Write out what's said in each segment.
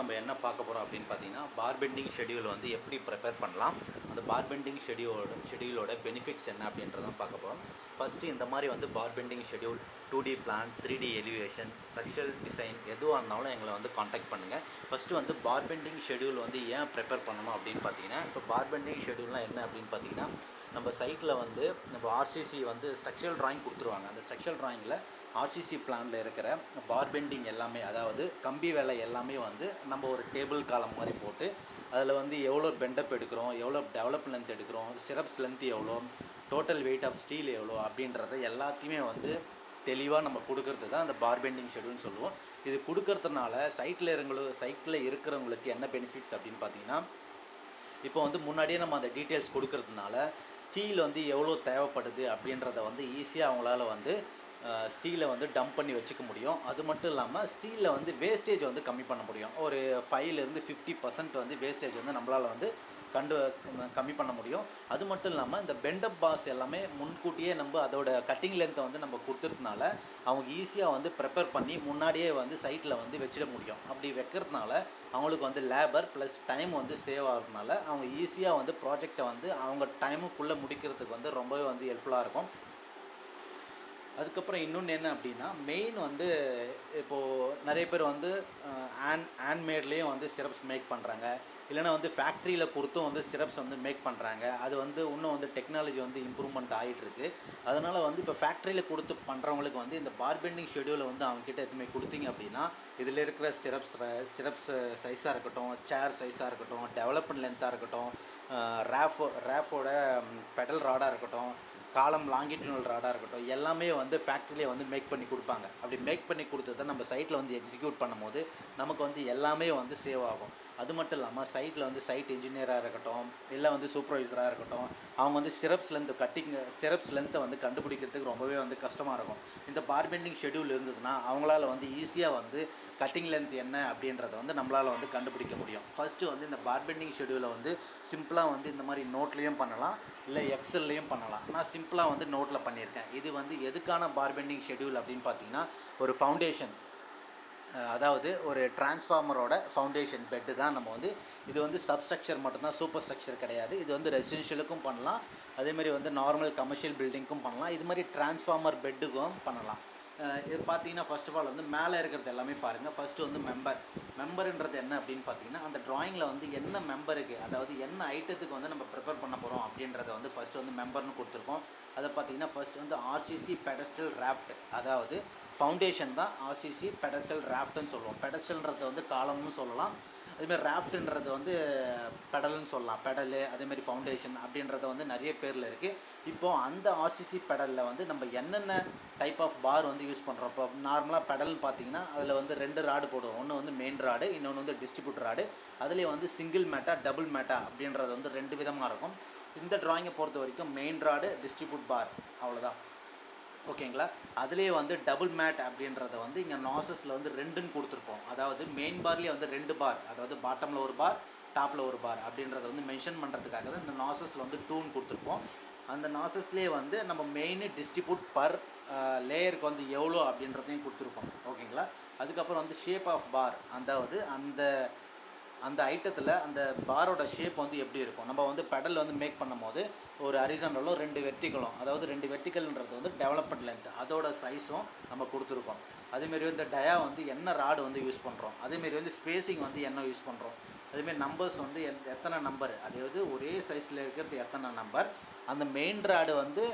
நம்ம என்ன பார்க்க போகிறோம் அப்படின்னு பார்த்தீங்கன்னா, பார் பெண்டிங் ஷெட்யூல் வந்து எப்படி ப்ரிப்பேர் பண்ணலாம், அந்த பார் பெண்டிங் ஷெட்யூலோட பெனிஃபிட்ஸ் என்ன அப்படின்றதான் பார்க்க போகிறோம். ஃபஸ்ட்டு இந்த மாதிரி வந்து bar bending schedule 2D plan, 3D elevation, structural design எதுவாக இருந்தாலும் எங்களை வந்து காண்டாக்ட் பண்ணுங்கள். ஃபஸ்ட்டு வந்து பார் பெண்டிங் ஷெட்யூல் வந்து ஏன் ப்ரிப்பேர் பண்ணணும் அப்படின்னு பார்த்தீங்கன்னா, இப்போ பார் பெண்டிங் ஷெட்யூல்னால் என்ன அப்படின்னு பார்த்தீங்கன்னா, நம்ம சைட்டில் வந்து நம்ம ஆர்சிசி வந்து ஸ்ட்ரக்சரல் ட்ராயிங் கொடுத்துருவாங்க. அந்த ஸ்ட்ரக்சரல் ட்ராயிங்கில் ஆர்சிசி பிளானில் இருக்கிற பார் பெண்டிங் எல்லாமே, அதாவது கம்பி வேலை எல்லாமே வந்து நம்ம ஒரு டேபிள் காலம் மாதிரி போட்டு அதில் வந்து எவ்வளோ பெண்டப் எடுக்கிறோம், எவ்வளோ டெவலப் லென்த் எடுக்கிறோம், ஸ்டிரப்ஸ் லென்த் எவ்வளோ, டோட்டல் வெயிட் ஆஃப் ஸ்டீல் எவ்வளோ அப்படின்றத எல்லாத்தையுமே வந்து தெளிவாக நம்ம கொடுக்கறது தான் அந்த பார் பெண்டிங் ஷெட்யூல்னு சொல்லுவோம். இது கொடுக்கறதுனால சைட்டில் இருக்கிறவங்களுக்கு என்ன பெனிஃபிட்ஸ் அப்படின்னு பார்த்தீங்கன்னா, இப்போ வந்து முன்னாடியே நம்ம அந்த டீட்டெயில்ஸ் கொடுக்கறதுனால ஸ்டீல் வந்து எவ்வளோ தேவைப்படுது அப்படின்றத வந்து ஈஸியாக அவங்களால வந்து ஸ்டீலை வந்து டம்ப் பண்ணி வச்சுக்க முடியும். அது மட்டும் இல்லாமல் ஸ்டீலில் வந்து வேஸ்டேஜ் வந்து கம்மி பண்ண முடியும். ஒரு 5லேருந்து 50% வந்து வேஸ்டேஜ் வந்து நம்மளால் வந்து கம்மி பண்ண முடியும். அது மட்டும் இல்லாமல் இந்த பெண்டப் பாஸ் எல்லாமே முன்கூட்டியே நம்ம அதோட கட்டிங் லென்த்தை வந்து நம்ம கொடுத்துறதுனால அவங்க ஈஸியாக வந்து ப்ரிப்பேர் பண்ணி முன்னாடியே வந்து சைட்டில் வந்து வச்சிட முடியும். அப்படி வைக்கிறதுனால அவங்களுக்கு வந்து லேபர் ப்ளஸ் டைம் வந்து சேவ் ஆகிறதுனால அவங்க ஈஸியாக வந்து ப்ராஜெக்டை வந்து அவங்க டைமுக்குள்ளே முடிக்கிறதுக்கு வந்து ரொம்பவே வந்து ஹெல்ப்ஃபுல்லாக இருக்கும். அதுக்கப்புறம் இன்னொன்று என்ன அப்படின்னா, மெயின் வந்து இப்போது நிறைய பேர் வந்து ஹேண்ட்மேட்லேயும் வந்து சிரப்ஸ் மேக் பண்ணுறாங்க, இல்லைனா வந்து ஃபேக்ட்ரியில் கொடுத்தும் வந்து சிரப்ஸ் வந்து மேக் பண்ணுறாங்க. அது வந்து இன்னும் வந்து டெக்னாலஜி வந்து இம்ப்ரூவ்மெண்ட் ஆகிட்டுருக்கு. அதனால் வந்து இப்போ ஃபேக்ட்ரியில் கொடுத்து பண்ணுறவங்களுக்கு வந்து இந்த பார் பெண்டிங் ஷெட்யூலை வந்து அவங்ககிட்ட எதுவுமே கொடுத்தீங்க அப்படின்னா, இதில் இருக்கிற ஸ்டிரப்ஸ் சைஸாக இருக்கட்டும், சேர் சைஸாக இருக்கட்டும், டெவலப்மெண்ட் லென்த்தாக இருக்கட்டும், ரேஃபோட பெடல் ராடாக இருக்கட்டும், காலம் லாங்கிட்யூனல் ராடாக இருக்கட்டும், எல்லாமே வந்து ஃபேக்ட்ரியிலே வந்து மேக் பண்ணி கொடுப்பாங்க. அப்படி மேக் பண்ணி கொடுத்ததை நம்ம சைட்டில் வந்து எக்ஸிக்யூட் பண்ணும்போது நமக்கு வந்து எல்லாமே வந்து சேவ் ஆகும். அது மட்டும் இல்லாமல் சைட்டில் வந்து சைட் இன்ஜினியராக இருக்கட்டும், இல்லை வந்து சூப்பர்வைசராக இருக்கட்டும், அவங்க வந்து ஸ்டிரப்ஸ் லென்த்தை வந்து கண்டுபிடிக்கிறதுக்கு ரொம்பவே வந்து கஷ்டமாக இருக்கும். இந்த பார் பெண்டிங் ஷெட்யூல் இருந்ததுன்னா அவங்களால வந்து ஈஸியாக வந்து கட்டிங் லென்த் என்ன அப்படின்றத வந்து நம்மளால் வந்து கண்டுபிடிக்க முடியும். ஃபஸ்ட்டு வந்து இந்த பார் பெண்டிங் ஷெட்யூலை வந்து சிம்பிளாக வந்து இந்த மாதிரி நோட்லேயும் பண்ணலாம், இல்லை எக்ஸல்லையும் பண்ணலாம். நான் சிம்பிளாக வந்து நோட்டில் பண்ணியிருக்கேன். இது வந்து எதுக்கான பார் பெண்டிங் ஷெட்யூல் அப்படின்னு பார்த்தீங்கன்னா, ஒரு ஃபவுண்டேஷன், அதாவது ஒரு டிரான்ஸ்ஃபார்மரோட ஃபவுண்டேஷன் பெட்டு தான் நம்ம வந்து இது வந்து சப்ஸ்ட்ரக்சர் மட்டும்தான், சூப்பர் ஸ்ட்ரக்சர் கிடையாது. இது வந்து ரெசிடென்ஷியலுக்கும் பண்ணலாம், அதேமாதிரி வந்து நார்மல் கமர்ஷியல் பில்டிங்க்கும் பண்ணலாம், இது மாதிரி டிரான்ஸ்ஃபார்மர் பெட்டுக்கும் பண்ணலாம். இது பார்த்தீங்கன்னா ஃபர்ஸ்ட் ஆஃப் ஆல் வந்து மேலே இருக்கிறது எல்லாமே பாருங்கள். ஃபஸ்ட்டு வந்து மெம்பருன்றது என்ன அப்படின்னு பார்த்தீங்கன்னா, அந்த ட்ராயிங்கில் வந்து என்ன மெம்பருக்கு, அதாவது என்ன ஐட்டத்துக்கு வந்து நம்ம ப்ரிப்பேர் பண்ண போகிறோம் அப்படின்றத வந்து ஃபஸ்ட்டு வந்து மெம்பர்னு கொடுத்துருக்கோம். அதை பார்த்தீங்கன்னா ஃபஸ்ட் வந்து ஆர்சிசி பெடஸ்டல் ராஃப்ட், அதாவது ஃபவுண்டேஷன் தான் ஆர்சிசி பெடஸ்டல் ராஃப்ட்னு சொல்லுவோம். பெடஸ்டல்ன்றது வந்து காலம்னு சொல்லலாம், அதேமாதிரி ராஃப்ட்ன்றது வந்து பெடல்னு சொல்லலாம். பெடலு அதேமாதிரி ஃபவுண்டேஷன் அப்படின்றத வந்து நிறைய பேரில் இருக்குது. இப்போது அந்த ஆர்சிசி பெடலில் வந்து நம்ம என்னென்ன டைப் ஆஃப் பார் வந்து யூஸ் பண்ணுறோம். இப்போ நார்மலாக பெடல்னு பார்த்தீங்கன்னா அதில் வந்து 2 ராடு போடுவோம். ஒன்று வந்து மெயின் ராடு, இன்னொன்று வந்து டிஸ்ட்ரிபியூட் ராடு. அதுலேயே வந்து சிங்கிள் மேட்டா, டபுள் மேட்டா அப்படின்றது வந்து 2 விதமாக இருக்கும். இந்த ட்ராயிங்கை பொறுத்த வரைக்கும் மெயின் ராடு, டிஸ்ட்ரிபியூட் பார், அவ்வளோதான். ஓகேங்களா. அதுலேயே வந்து டபுள் மேட் அப்படின்றத வந்து இங்கே நாசஸில் வந்து 2ன்னு கொடுத்துருப்போம். அதாவது மெயின் பார்லேயே வந்து 2 பார், அதாவது பாட்டமில் ஒரு பார், டாப்பில் ஒரு பார் அப்படின்றத வந்து மென்ஷன் பண்ணுறதுக்காக தான் இந்த நாசஸில் வந்து 2ன்னு கொடுத்துருப்போம். அந்த நாசஸ்லேயே வந்து நம்ம மெயின் டிஸ்ட்ரிபியூட் பர் லேயருக்கு வந்து எவ்வளோ அப்படின்றதையும் கொடுத்துருப்போம். ஓகேங்களா. அதுக்கப்புறம் வந்து ஷேப் ஆஃப் பார், அதாவது அந்த ஐட்டத்தில் அந்த பாரோட ஷேப் வந்து எப்படி இருக்கும். நம்ம வந்து பெடல் வந்து மேக் பண்ணும் போது ஒரு ஹரிசாண்டலும் 2 வெர்டிக்கலும், அதாவது 2 வெர்டிக்கல்ன்றது வந்து டெவலப்மெண்ட் லென்த், அதோட சைஸும் நம்ம கொடுத்துருக்கோம். அதேமாரி வந்து டயா வந்து என்ன ராடு வந்து யூஸ் பண்ணுறோம், அதேமாரி வந்து ஸ்பேஸிங் வந்து என்ன யூஸ் பண்ணுறோம், அதேமாரி நம்பர்ஸ் வந்து எத்தனை நம்பர், அதாவது ஒரே சைஸில் இருக்கிறது எத்தனை நம்பர், அந்த மெயின் ராடு வந்து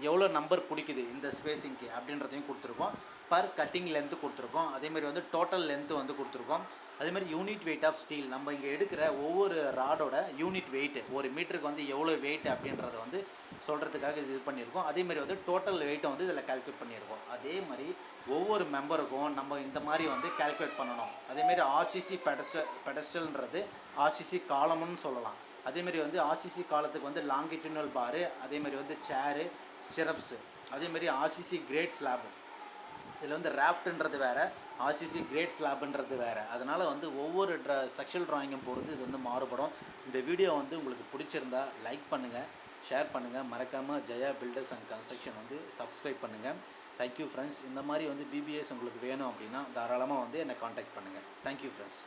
எவ்வளோ நம்பர் பிடிக்குது இந்த ஸ்பேஸிங்க்கு அப்படின்றதையும் கொடுத்துருக்கோம். பர் கட்டிங் லென்த்து கொடுத்துருக்கோம். அதேமாதிரி வந்து டோட்டல் லென்த்து வந்து கொடுத்துருக்கோம். அதேமாதிரி யூனிட் வெயிட் ஆஃப் ஸ்டீல், நம்ம இங்கே எடுக்கிற ஒவ்வொரு ராடோட யூனிட் வெயிட்டு, ஒரு மீட்டருக்கு வந்து எவ்வளோ வெயிட் அப்படின்றத வந்து சொல்கிறதுக்காக இது பண்ணியிருக்கோம். அதேமாதிரி வந்து டோட்டல் வெயிட்டை வந்து இதில் கால்குலேட் பண்ணியிருக்கோம். அதே மாதிரி ஒவ்வொரு மெம்பருக்கும் நம்ம இந்த மாதிரி வந்து கால்குலேட் பண்ணணும். அதேமாரி ஆர்சிசி பெடஸ்டல்ன்றது ஆர்சிசி காலம்னு சொல்லலாம். அதேமாரி வந்து ஆர்சிசி காலத்துக்கு வந்து லாங்கிட்யூனல் பாரு, அதேமாதிரி வந்து சேரு, ஸ்டிரப்ஸு, அதேமாதிரி ஆர்சிசி கிரேட் ஸ்லாபு, இதில் வந்து ராஃப்ட்ன்றது வேறு, ஆர்சிசி கிரேட் ஸ்லாப்ன்றது வேறு. அதனால் வந்து ஒவ்வொரு ஸ்ட்ரக்சரல் ட்ராயிங்கும் பொறுத்து இது வந்து மாறுபடும். இந்த வீடியோ வந்து உங்களுக்கு பிடிச்சிருந்தா லைக் பண்ணுங்கள், ஷேர் பண்ணுங்கள், மறக்காமல் ஜெயா பில்டர்ஸ் அண்ட் கன்ஸ்ட்ரக்ஷன் வந்து சப்ஸ்கிரைப் பண்ணுங்கள். Thank you friends. இந்த மாதிரி வந்து பிபிஎஸ் உங்களுக்கு வேணும் அப்படின்னா தாராளமாக வந்து என்னை காண்டாக்ட் பண்ணுங்கள். Thank you friends.